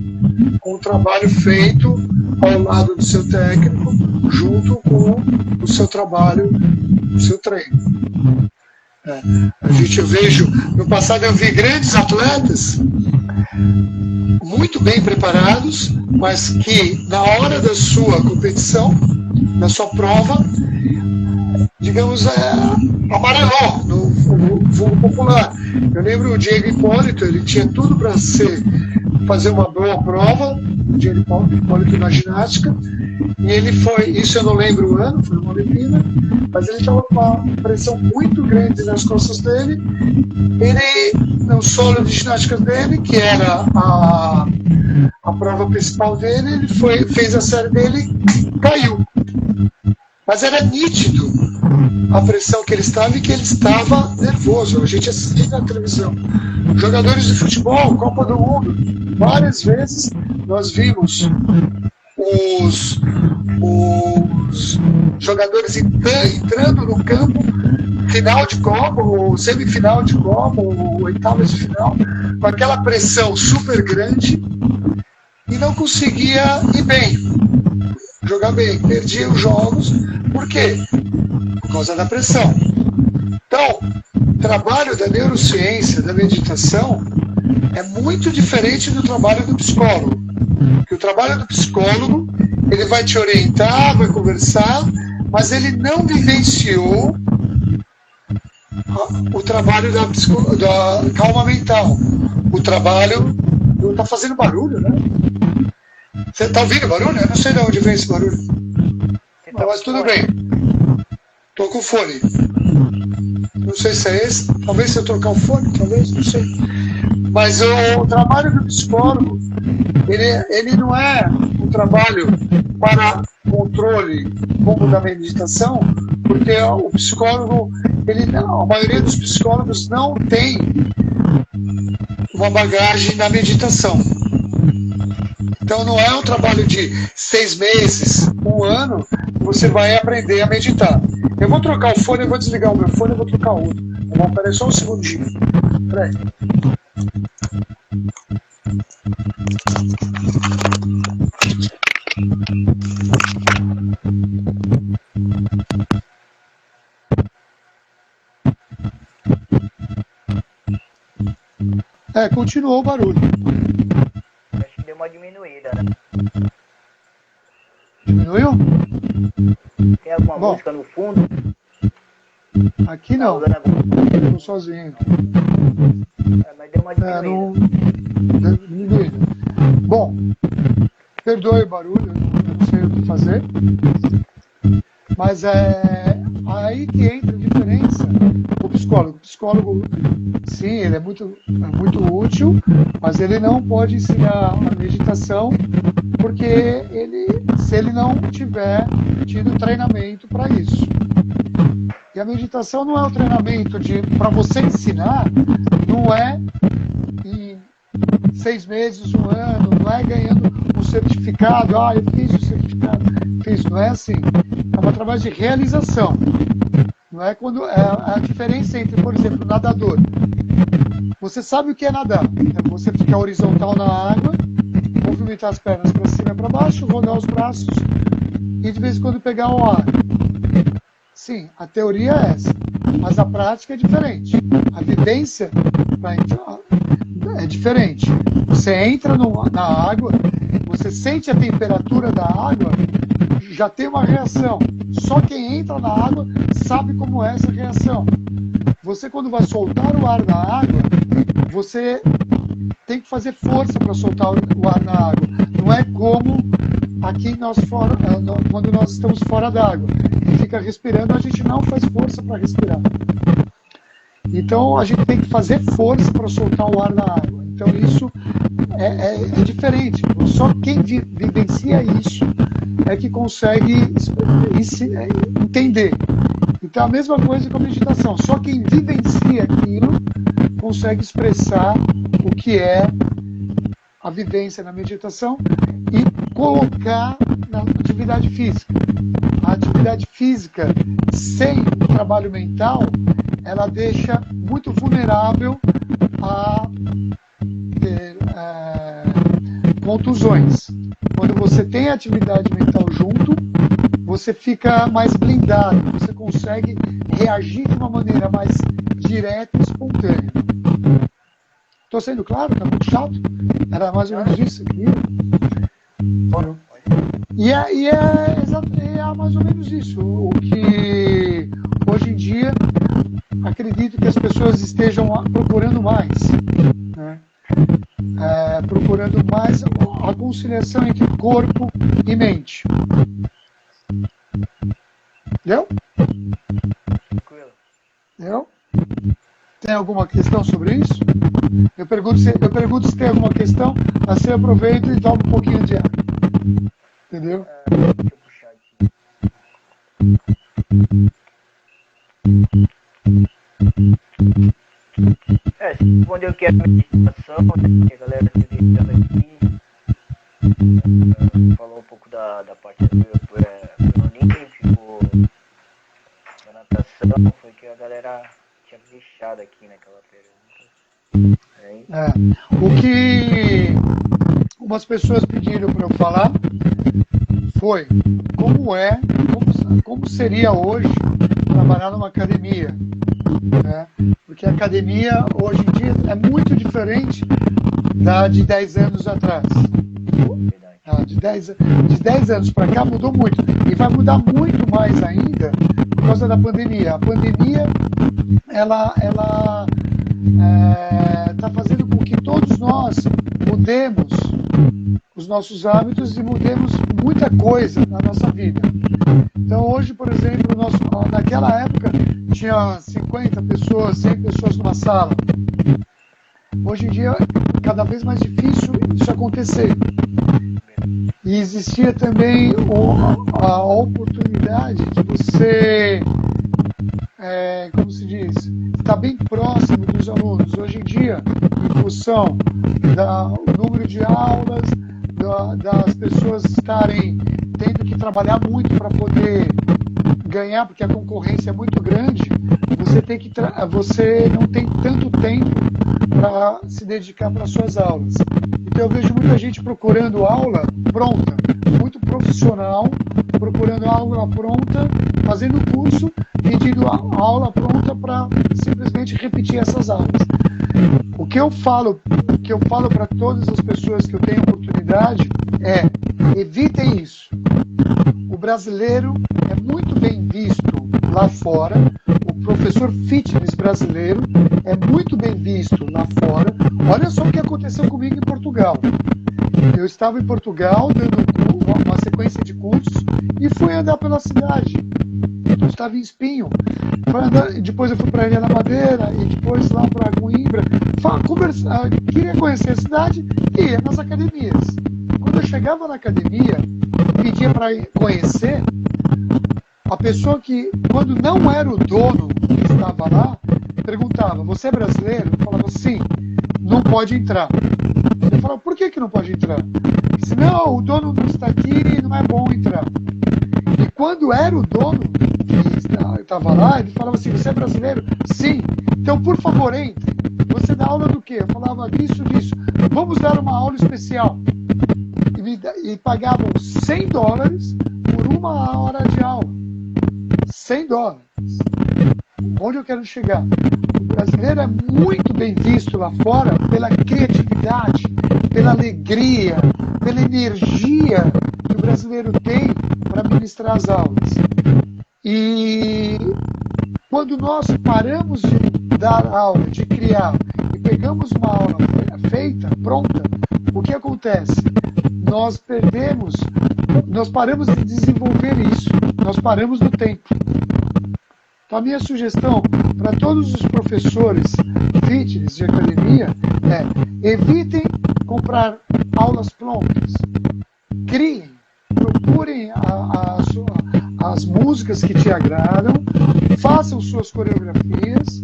Speaker 2: com o trabalho feito ao lado do seu técnico, junto com o seu trabalho, o seu treino. Eu vejo, no passado eu vi grandes atletas muito bem preparados, mas que na hora da sua competição, na sua prova, digamos, amarelou no vulgo popular. Eu lembro o Diego Hipólito, ele tinha tudo para fazer uma boa prova, o Diego Hipólito na ginástica, e ele foi, isso eu não lembro o ano, foi uma Olimpíada, mas ele estava com uma pressão muito grande nas costas dele. Ele, no solo de ginástica dele, que era a prova principal dele, ele fez a série dele e caiu. Mas era nítido a pressão que ele estava e que ele estava nervoso. A gente assistia na televisão. Jogadores de futebol, Copa do Mundo, várias vezes nós vimos os jogadores entrando no campo, final de Copa, ou semifinal de Copa, ou oitavas de final, com aquela pressão super grande e não conseguia ir bem, jogar bem, perdia os jogos. Por quê? Por causa da pressão. Então, o trabalho da neurociência, da meditação, é muito diferente do trabalho do psicólogo. Porque o trabalho do psicólogo, ele vai te orientar, vai conversar, mas ele não vivenciou o trabalho da calma mental. O trabalho... Está fazendo barulho, né? Você está ouvindo barulho? Eu não sei de onde vem esse barulho. Mas tudo bem. Estou com fone. Não sei se é esse. Talvez se eu trocar o fone, talvez, não sei. Mas o trabalho do psicólogo, ele não é um trabalho para controle como da meditação, porque o psicólogo, a maioria dos psicólogos não tem uma bagagem na meditação. Então não é um trabalho de 6 meses, 1 ano, que você vai aprender a meditar. Eu vou trocar o fone, eu vou desligar o meu fone, eu vou trocar o outro. Tá bom? Peraí só um segundinho. Peraí. Continuou o barulho.
Speaker 1: Acho que deu uma diminuída, né?
Speaker 2: Diminuiu?
Speaker 1: Tem alguma música no fundo?
Speaker 2: Aqui não.
Speaker 1: Tá
Speaker 2: Estou sozinho.
Speaker 1: Mas deu uma diminuída.
Speaker 2: Diminuída. Bom, perdoe o barulho, eu não sei o que fazer. Mas é aí que entra a diferença. O psicólogo, sim, ele é muito útil, mas ele não pode ensinar a meditação porque se ele não tiver tido treinamento para isso. E a meditação não é um treinamento para você ensinar, não é em 6 meses, 1 ano, não é ganhando um certificado, eu fiz o certificado, não é assim. É através de realização. Não é quando a diferença entre, por exemplo, nadador. Você sabe o que é nadar. É você ficar horizontal na água, movimentar as pernas para cima e para baixo, rodar os braços e de vez em quando pegar o ar. Sim, a teoria é essa, mas a prática é diferente. A vivência é diferente. Você entra na água, você sente a temperatura da água, já tem uma reação. Só quem entra na água sabe como é essa reação. Você, quando vai soltar o ar na água, você tem que fazer força para soltar o ar na água. Não é como aqui quando nós estamos fora d'água e fica respirando, a gente não faz força para respirar. Então, a gente tem que fazer força para soltar o ar na água. Então, isso é diferente. Só quem vivencia isso é que consegue entender. Então, a mesma coisa com a meditação. Só quem vivencia aquilo consegue expressar o que é a vivência na meditação e colocar na atividade física. A atividade física sem o trabalho mental, ela deixa muito vulnerável a ter contusões. Quando você tem atividade mental junto, você fica mais blindado, você consegue reagir de uma maneira mais direta e espontânea. Estou sendo claro? Está muito chato? Era mais ou menos isso aqui. E é mais ou menos isso. O que hoje em dia acredito que as pessoas estejam procurando mais. Né? Procurando mais a conciliação entre corpo e mente. Entendeu? Entendeu? Tem alguma questão sobre isso? Eu pergunto se tem alguma questão, assim eu aproveito e tomo um pouquinho de ar. Entendeu?
Speaker 1: Deixa eu puxar aqui. Se respondeu que é meditação, que a galera se deixando aqui. Falou um pouco da parte do olímpico, da natação, foi que a galera tinha deixado aqui naquela pergunta.
Speaker 2: O que umas pessoas pediram para eu falar foi como seria hoje trabalhar numa academia, né? Porque a academia hoje em dia é muito diferente da de 10 anos atrás. De 10 anos para cá mudou muito e vai mudar muito mais ainda por causa da pandemia. A pandemia ela está fazendo com que todos nós mudemos os nossos hábitos e mudemos muita coisa na nossa vida. Então hoje, por exemplo, naquela época tinha 50 pessoas, 100 pessoas numa sala. Hoje em dia é cada vez mais difícil isso acontecer. E existia também a oportunidade de você, como se diz, estar bem próximo dos alunos. Hoje em dia, em função do número de aulas, das pessoas estarem tendo que trabalhar muito para poder ganhar, porque a concorrência é muito grande, você não tem tanto tempo para se dedicar para suas aulas. Então eu vejo muita gente procurando aula pronta, muito profissional, procurando aula pronta, fazendo curso, pedindo a aula pronta para simplesmente repetir essas aulas. O que eu falo para todas as pessoas que eu tenho oportunidade é: evitem isso. O brasileiro é muito bem visto lá fora, o professor fitness brasileiro é muito bem visto lá fora. Olha só o que aconteceu comigo em Portugal. Eu estava em Portugal dando uma sequência de cursos e fui andar pela cidade. Eu estava em Espinho. Depois eu fui para Ilha da Madeira e depois lá para Coimbra. Queria conhecer a cidade e ia nas academias. Quando eu chegava na academia, pedia para conhecer, a pessoa que, quando não era o dono que estava lá, perguntava: você é brasileiro? Eu falava: sim, não pode entrar. Eu falava: por que não pode entrar? Ele disse: não, o dono não está aqui, não é bom entrar. E quando era o dono que estava lá, ele falava assim: você é brasileiro? Sim. Então, por favor, entre. Você dá aula do quê? Eu falava: disso. Vamos dar uma aula especial. E pagavam $100 por 1 hora de aula. $100. Onde eu quero chegar? O brasileiro é muito bem visto lá fora pela criatividade, pela alegria, pela energia que o brasileiro tem para ministrar as aulas. E quando nós paramos de dar aula, de criar, e pegamos uma aula feita, pronta, o que acontece? Nós paramos de desenvolver isso, nós paramos no tempo. Então, a minha sugestão para todos os professores fitness de academia é: evitem comprar aulas prontas. Criem, procurem as músicas que te agradam, façam suas coreografias,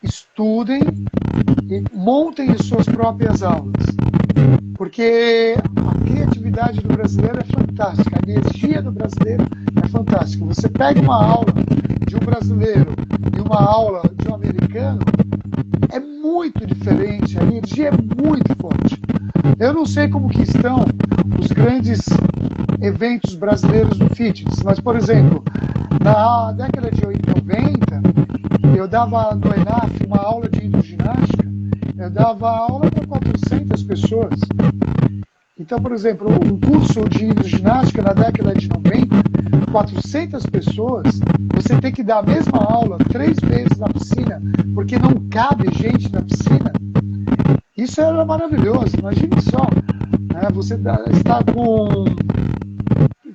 Speaker 2: estudem e montem as suas próprias aulas. Porque a criatividade do brasileiro é fantástica, a energia do brasileiro é fantástica. Você pega uma aula de um brasileiro e uma aula de um americano, é muito diferente, a energia é muito forte. Eu não sei como que estão os grandes eventos brasileiros do fitness, mas, por exemplo, na década de 90, eu dava no ENAF uma aula de hidroginástica, eu dava aula para 400 pessoas. Então, por exemplo, um curso de hidroginástica na década de 90, 400 pessoas, você tem que dar a mesma aula 3 vezes na piscina, porque não cabe gente na piscina. Isso era maravilhoso, imagine só. Né? Você está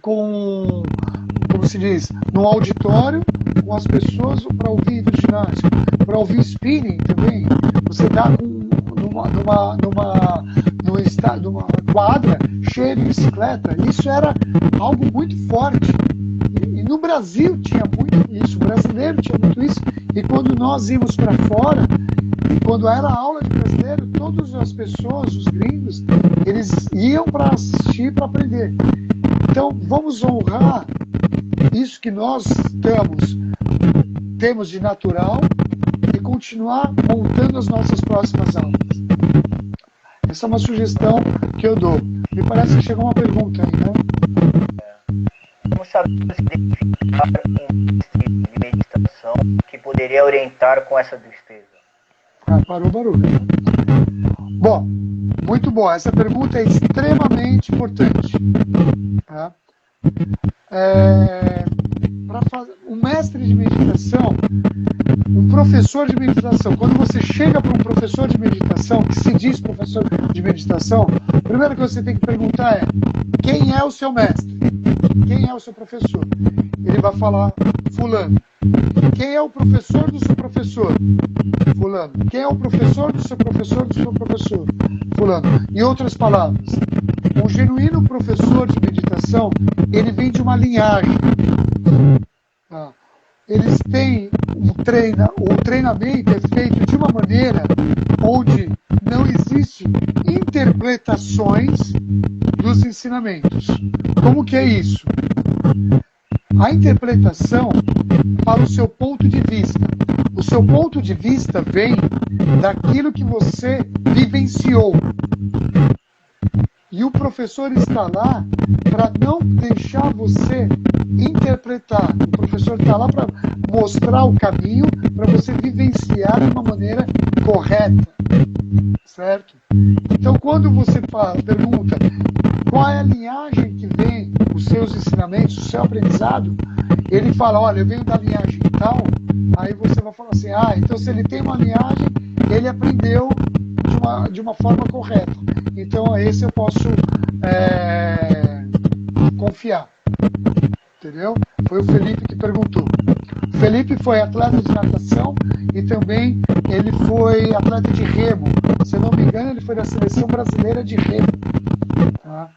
Speaker 2: como se diz, num auditório com as pessoas para ouvir hidroginástica, para ouvir spinning também. Você está numa quadra cheia de bicicleta. Isso era algo muito forte. E no Brasil tinha muito isso, o brasileiro tinha muito isso. E quando nós íamos para fora, quando era aula de brasileiro, todas as pessoas, os gringos, eles iam para assistir, para aprender. Então, vamos honrar isso que nós temos de natural e continuar montando as nossas próximas aulas. Essa é uma sugestão que eu dou. Me parece que chegou uma pergunta aí, né?
Speaker 1: Como saber se identificar um mestre de meditação que poderia orientar com essa tristeza?
Speaker 2: Parou o barulho. Bom, muito bom. Essa pergunta é extremamente importante. Tá? Um mestre de meditação, um professor de meditação, quando você chega para um professor de meditação, que se diz professor de meditação, a primeira coisa que você tem que perguntar é: quem é o seu mestre? Quem é o seu professor? Ele vai falar: fulano. Quem é o professor do seu professor? Fulano. Quem é o professor do seu professor do seu professor? Fulano. Em outras palavras, um genuíno professor de meditação, ele vem de uma linhagem. Tá? Eles têm o treinamento é feito de uma maneira onde não existem interpretações dos ensinamentos. Como que é isso? A interpretação para o seu ponto de vista. O seu ponto de vista vem daquilo que você vivenciou. E o professor está lá para não deixar você interpretar. O professor está lá para mostrar o caminho para você vivenciar de uma maneira correta. Certo? Então, quando você pergunta qual é a linhagem que vem os seus ensinamentos, o seu aprendizado, ele fala, olha, eu venho da linhagem tal, aí você vai falar assim, então se ele tem uma linhagem, ele aprendeu de uma forma correta. Então, a esse eu posso confiar. Entendeu? Foi o Felipe que perguntou. O Felipe foi atleta de natação e também ele foi atleta de remo. Se eu não me engano, ele foi da seleção brasileira de remo. Tá?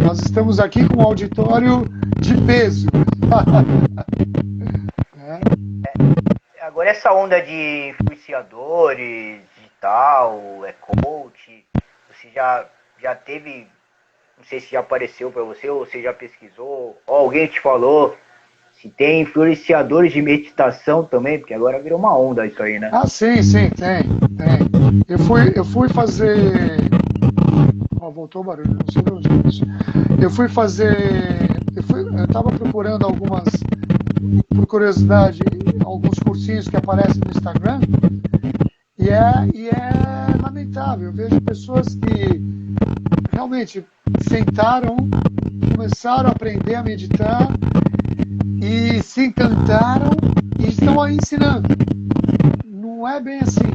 Speaker 2: Nós estamos aqui com um auditório de peso.
Speaker 1: Agora essa onda de influenciadores, digital, coach, você já teve, não sei se já apareceu para você ou você já pesquisou, ou alguém te falou se tem influenciadores de meditação também, porque agora virou uma onda isso aí, né?
Speaker 2: Sim, tem. Eu fui fazer... voltou o barulho, não sei de onde é isso. Eu estava procurando por curiosidade, alguns cursinhos que aparecem no Instagram, e é lamentável. Eu vejo pessoas que realmente sentaram, começaram a aprender a meditar e se encantaram e estão aí ensinando. Não é bem assim.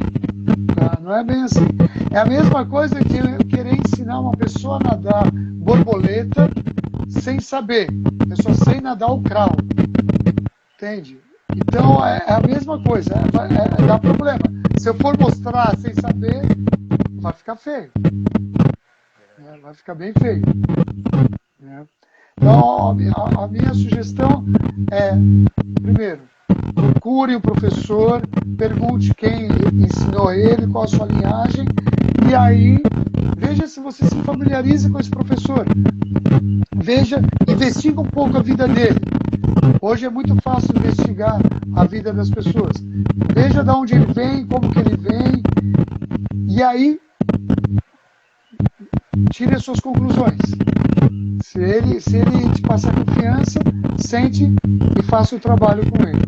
Speaker 2: Tá? Não é bem assim. É a mesma coisa que eu querer ensinar uma pessoa a nadar borboleta sem saber. Eu só sei nadar o crawl. Entende? Então é a mesma coisa. Dá problema. Se eu for mostrar sem saber, vai ficar feio. Vai ficar bem feio. Então, a minha sugestão é, primeiro, procure o professor, pergunte quem ensinou ele, qual a sua linhagem, e aí veja se você se familiariza com esse professor. Investiga um pouco a vida dele. Hoje é muito fácil investigar a vida das pessoas. Veja de onde ele vem, como que ele vem, e aí tire as suas conclusões. Se ele te passar confiança, sente e faça o trabalho com ele.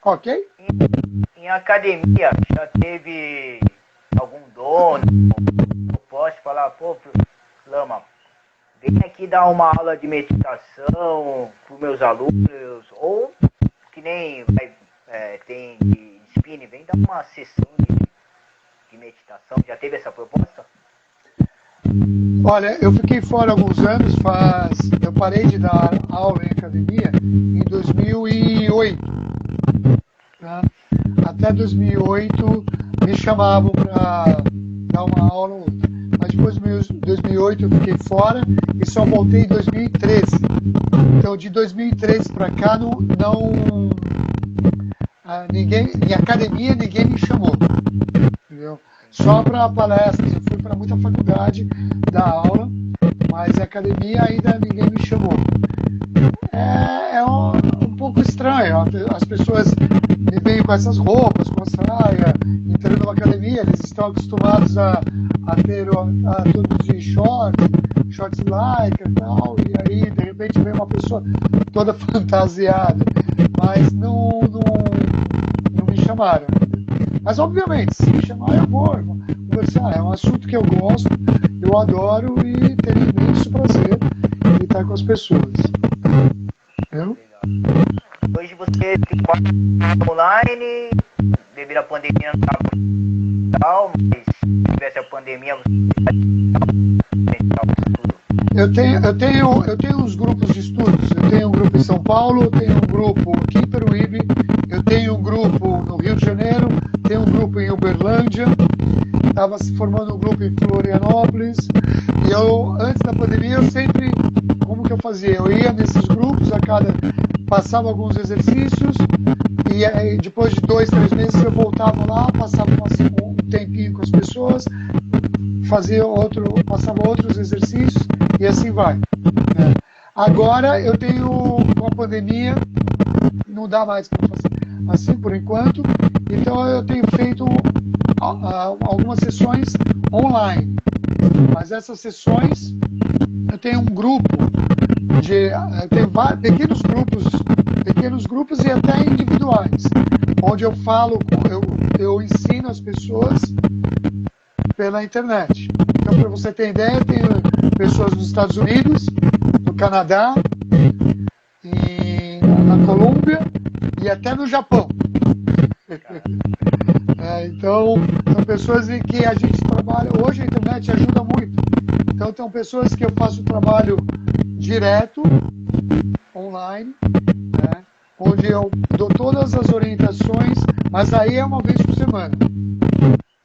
Speaker 2: Ok?
Speaker 1: Em academia, já teve algum dono? Eu posso falar, Lama, vem aqui dar uma aula de meditação para os meus alunos, ou que nem tem de spinning, vem dar uma sessão de meditação. Já teve essa proposta?
Speaker 2: Olha, eu fiquei fora alguns anos, eu parei de dar aula em academia em 2008. Tá? Até 2008 me chamavam para dar uma aula ou outra. Mas depois de 2008 eu fiquei fora e só voltei em 2013. Então de 2013 para cá em academia ninguém me chamou. Entendeu? Só para palestras, eu fui para muita faculdade dar aula, mas a academia ainda ninguém me chamou. É um pouco estranho, as pessoas me veem com essas roupas, com a saia, entrando numa academia, eles estão acostumados a ter tudo de shorts lycra e tal, e aí de repente vem uma pessoa toda fantasiada, mas não me chamaram. Mas, obviamente, se me chamar, eu vou conversar. É um assunto que eu gosto, eu adoro e tenho imenso prazer em estar com as pessoas. Entendeu?
Speaker 1: Hoje você tem online, devido à pandemia não está tal, mas se tivesse a pandemia,
Speaker 2: eu tenho uns grupos de estudos. Eu tenho um grupo em São Paulo, eu tenho um grupo aqui em Peruíbe, eu tenho um grupo no Rio de Janeiro, tenho um grupo em Uberlândia, estava se formando um grupo em Florianópolis, e antes da pandemia, como que eu fazia? Eu ia nesses grupos, passava alguns exercícios, e aí, depois de 2, 3 meses eu voltava lá, passava um tempinho com as pessoas, passava outros exercícios, e assim vai. Né? Agora com a pandemia, não dá mais para fazer assim por enquanto, então eu tenho feito algumas sessões online. Mas essas sessões, eu tenho um grupo, eu tenho pequenos grupos e até individuais, onde eu falo, eu ensino as pessoas pela internet. Então, para você ter ideia, eu tenho pessoas nos Estados Unidos, no Canadá, na Colômbia e até no Japão. Então, são pessoas em que a gente trabalha. Hoje a internet ajuda muito. Então, são pessoas que eu faço trabalho direto, online, né, onde eu dou todas as orientações, mas aí é uma vez por semana.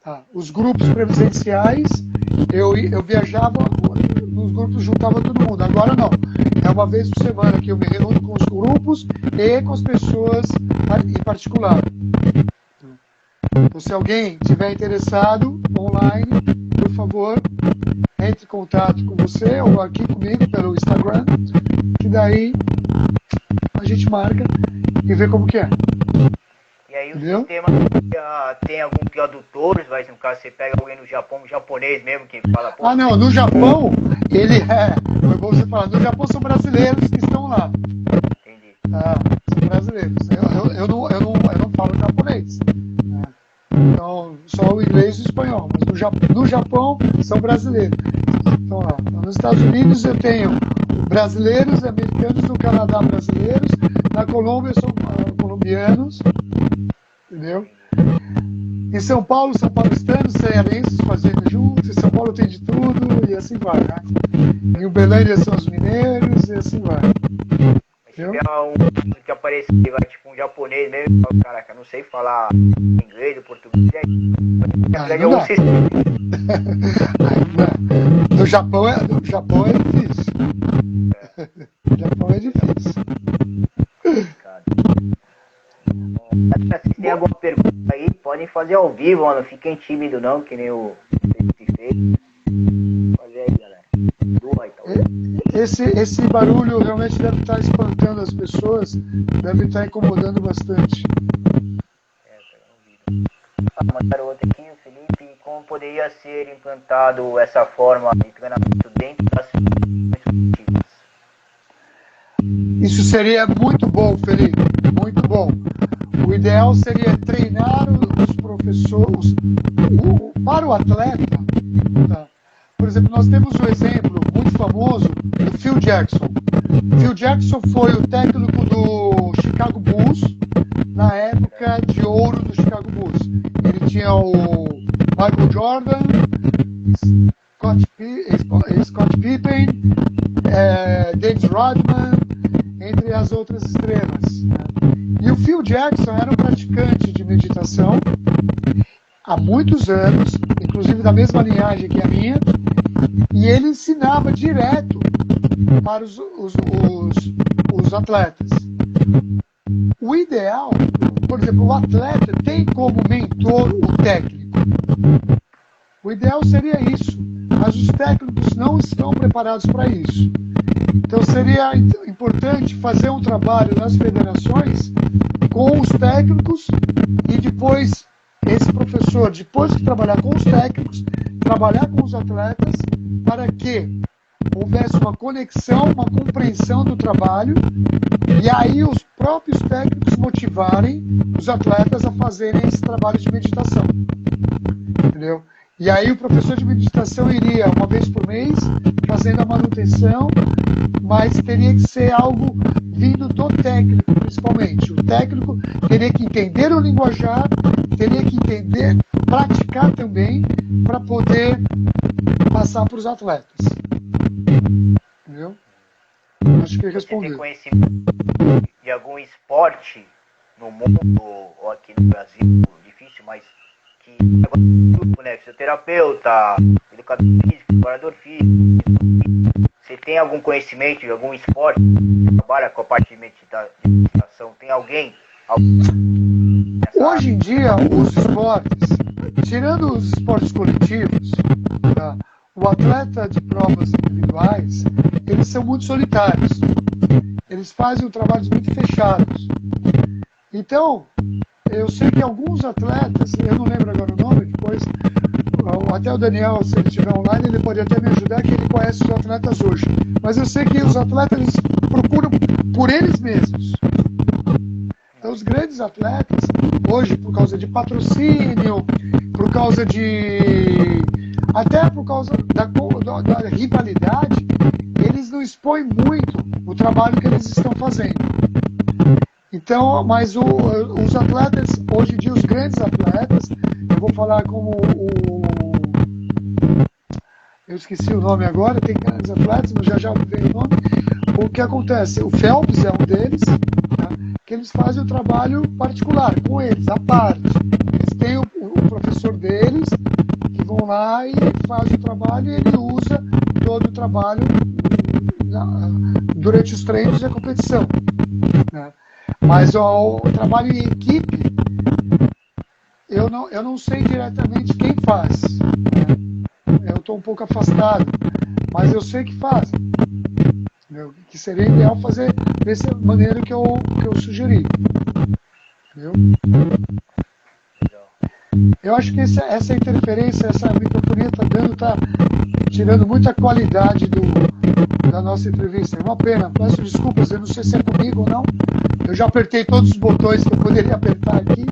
Speaker 2: Tá? Os grupos presenciais, eu viajava, nos grupos juntava todo mundo. Agora não. É uma vez por semana que eu me reúno com os grupos e com as pessoas em particular. Então, se alguém estiver interessado online, por favor, entre em contato com você ou aqui comigo pelo Instagram, que daí a gente marca e vê como que é.
Speaker 1: E aí
Speaker 2: entendeu?
Speaker 1: O sistema tem alguns tradutores, mas no caso você pega alguém no Japão, um japonês mesmo, que fala... Pô,
Speaker 2: não, no Japão, foi bom você falar, no Japão são brasileiros que estão lá.
Speaker 1: Entendi.
Speaker 2: São brasileiros. Eu não falo japonês. Então, só o inglês e o espanhol. Mas no Japão, são brasileiros. Então, lá. Nos Estados Unidos, eu tenho brasileiros, americanos, no Canadá, brasileiros. Na Colômbia, são colombianos. Entendeu? Em São Paulo, são paulistanos, cearenses fazendo juntos. Em São Paulo tem de tudo e assim vai. Né? Em Uberlândia são os mineiros e assim vai.
Speaker 1: Se tiver um que aparecer, tipo um japonês mesmo, caraca, não sei falar inglês ou português,
Speaker 2: No Japão é difícil. No Japão é difícil.
Speaker 1: Se tem alguma pergunta aí, podem fazer ao vivo, não fiquem tímidos não, que nem o fez. Fazer aí, galera.
Speaker 2: Esse barulho realmente deve estar espantando as pessoas, deve estar incomodando bastante.
Speaker 1: Mandaram outro aqui, o Felipe, como poderia ser implantado essa forma de treinamento dentro das esportivas?
Speaker 2: Isso seria muito bom, Felipe, muito bom. O ideal seria treinar os professores para o atleta. Tá? Por exemplo, nós temos um exemplo muito famoso do Phil Jackson. Phil Jackson foi o técnico do Chicago Bulls na época de ouro do Chicago Bulls. Ele tinha o Michael Jordan, Scott Pippen, Dennis Rodman, entre as outras estrelas. E o Phil Jackson era um praticante de meditação há muitos anos, inclusive da mesma linhagem que a minha, e ele ensinava direto para os atletas. O ideal, por exemplo, o atleta tem como mentor o técnico. O ideal seria isso, mas os técnicos não estão preparados para isso. Então seria importante fazer um trabalho nas federações com os técnicos e depois esse professor, depois de trabalhar com os técnicos, trabalhar com os atletas para que houvesse uma conexão, uma compreensão do trabalho e aí os próprios técnicos motivarem os atletas a fazerem esse trabalho de meditação. Entendeu? E aí o professor de meditação iria uma vez por mês fazendo a manutenção, mas teria que ser algo vindo do técnico, principalmente. O técnico teria que entender o linguajar, teria que entender, praticar também, para poder passar para os atletas. Entendeu? Acho que respondeu.
Speaker 1: Você tem conhecimento de algum esporte no mundo ou aqui no Brasil, difícil, mas que grupo, né? Fisioterapeuta, educador físico, preparador físico. Você tem algum conhecimento de algum esporte que trabalha com a parte de meditação? Tem alguém?
Speaker 2: Hoje em dia, os esportes, tirando os esportes coletivos, tá? O atleta de provas individuais, eles são muito solitários. Eles fazem trabalhos muito fechados. Então, eu sei que alguns atletas, eu não lembro agora o nome, depois até o Daniel, se ele estiver online, ele pode até me ajudar, que ele conhece os atletas hoje. Mas eu sei que os atletas eles procuram por eles mesmos. Então, os grandes atletas, hoje, por causa de patrocínio, por causa de... até por causa da rivalidade, eles não expõem muito o trabalho que eles estão fazendo. Então, mas os atletas, hoje em dia, os grandes atletas, eu vou falar como eu esqueci o nome agora, tem grandes atletas, mas já veio o nome. O que acontece? O Phelps é um deles, tá? Que eles fazem o trabalho particular, com eles, à parte. Eles têm o professor deles, que vão lá e faz o trabalho e ele usa todo o trabalho durante os treinos e a competição, né? Mas o trabalho em equipe, eu não sei diretamente quem faz, né? Eu estou um pouco afastado, mas eu sei que fazem. Que seria ideal fazer dessa maneira que eu sugeri. Entendeu? Eu acho que essa interferência, essa microfonia está tirando muita qualidade da nossa entrevista. É uma pena, peço desculpas, eu não sei se é comigo ou não. Eu já apertei todos os botões que eu poderia apertar aqui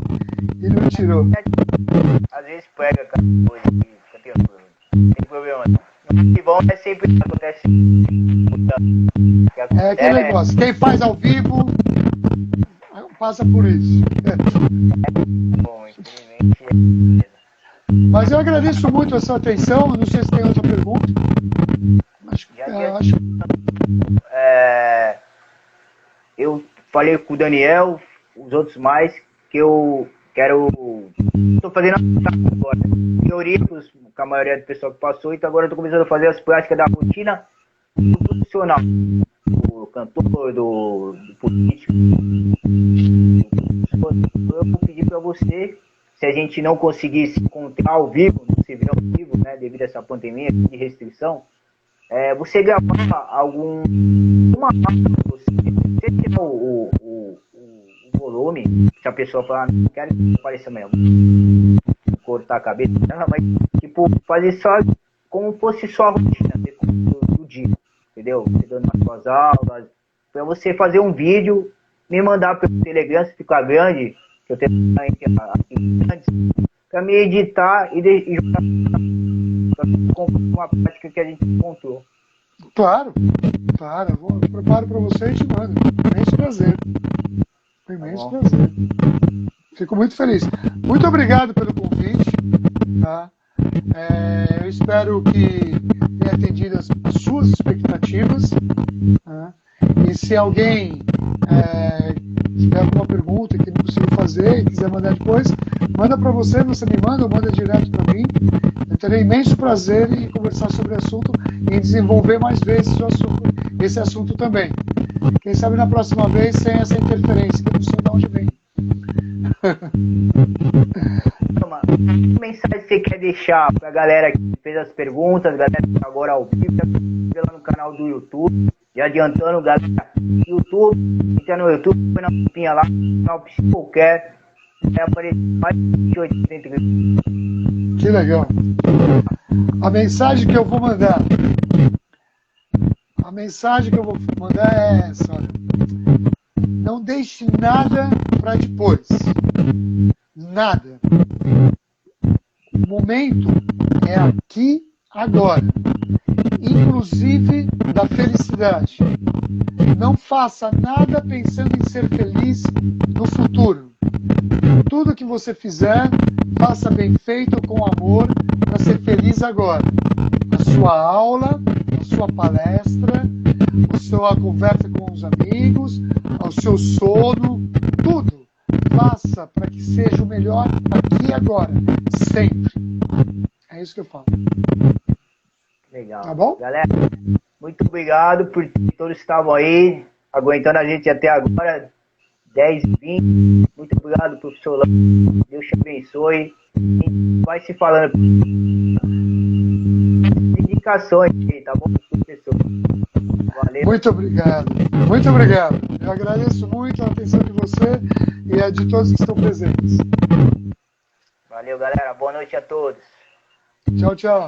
Speaker 2: e não tirou.
Speaker 1: Às vezes pega aquela coisa aqui, fica tranquilo. Não tem problema não. Que bom é sempre que acontece.
Speaker 2: É aquele negócio, quem faz ao vivo passa por isso.
Speaker 1: Bom, infelizmente.
Speaker 2: Mas eu agradeço muito a sua atenção. Não sei se tem outra pergunta.
Speaker 1: Eu falei com o Daniel, os outros mais, que eu quero. Estou fazendo agora, teoria com a maioria do pessoal que passou, então agora eu estou começando a fazer as práticas da rotina do profissional, do cantor, do político. Eu vou pedir para você, se a gente não conseguir se encontrar ao vivo, não se ver ao vivo, né, devido a essa pandemia de restrição, você gravar uma você tirar o volume, se a pessoa falar, não quero que apareça mesmo, cortar a cabeça, mas tipo, fazer só como fosse só a rotina do dia, entendeu? Você dando as suas aulas, para você fazer um vídeo, me mandar pelo Telegram, se ficar grande, que eu tenho aqui antes, para me editar e jogar uma prática que a gente encontrou.
Speaker 2: Claro, eu preparo para você e te mando. Imenso prazer. Imenso prazer. Fico muito feliz. Muito obrigado pelo convite. Tá? Eu espero que tenha atendido as suas expectativas. Tá? E se alguém tiver alguma pergunta que não conseguiu fazer e quiser mandar depois, manda para você me manda ou manda direto para mim. Eu terei imenso prazer em conversar sobre o assunto e desenvolver mais vezes esse assunto também. Quem sabe na próxima vez sem essa interferência, que eu não sei de onde vem.
Speaker 1: Que mensagem você quer deixar para a galera que fez as perguntas, galera que está agora ao vivo, lá no canal do YouTube, e adiantando, galera, YouTube, entra no YouTube, põe na capinha lá, canal Psicocare, vai aparecer mais de 80
Speaker 2: Que legal. A mensagem que eu vou mandar é essa, olha. Não deixe nada para depois. Nada. O momento é aqui, agora. Inclusive da felicidade. Não faça nada pensando em ser feliz no futuro. Tudo que você fizer, faça bem feito com amor para ser feliz agora. A sua aula, a sua palestra, a sua conversa com os amigos, o seu sono, tudo. Faça para que seja o melhor aqui e agora, sempre. É isso que eu falo.
Speaker 1: Legal.
Speaker 2: Tá bom?
Speaker 1: Galera, muito obrigado por todos que estavam aí, aguentando a gente até agora, 10 e 20. Muito obrigado, professor Lando. Deus te abençoe. Vai se falando. Indicações aí, tá bom, professor? Valeu.
Speaker 2: Muito obrigado. Muito obrigado. Eu agradeço muito a atenção de você e a de todos que estão presentes.
Speaker 1: Valeu, galera. Boa noite a todos.
Speaker 2: Tchau, tchau.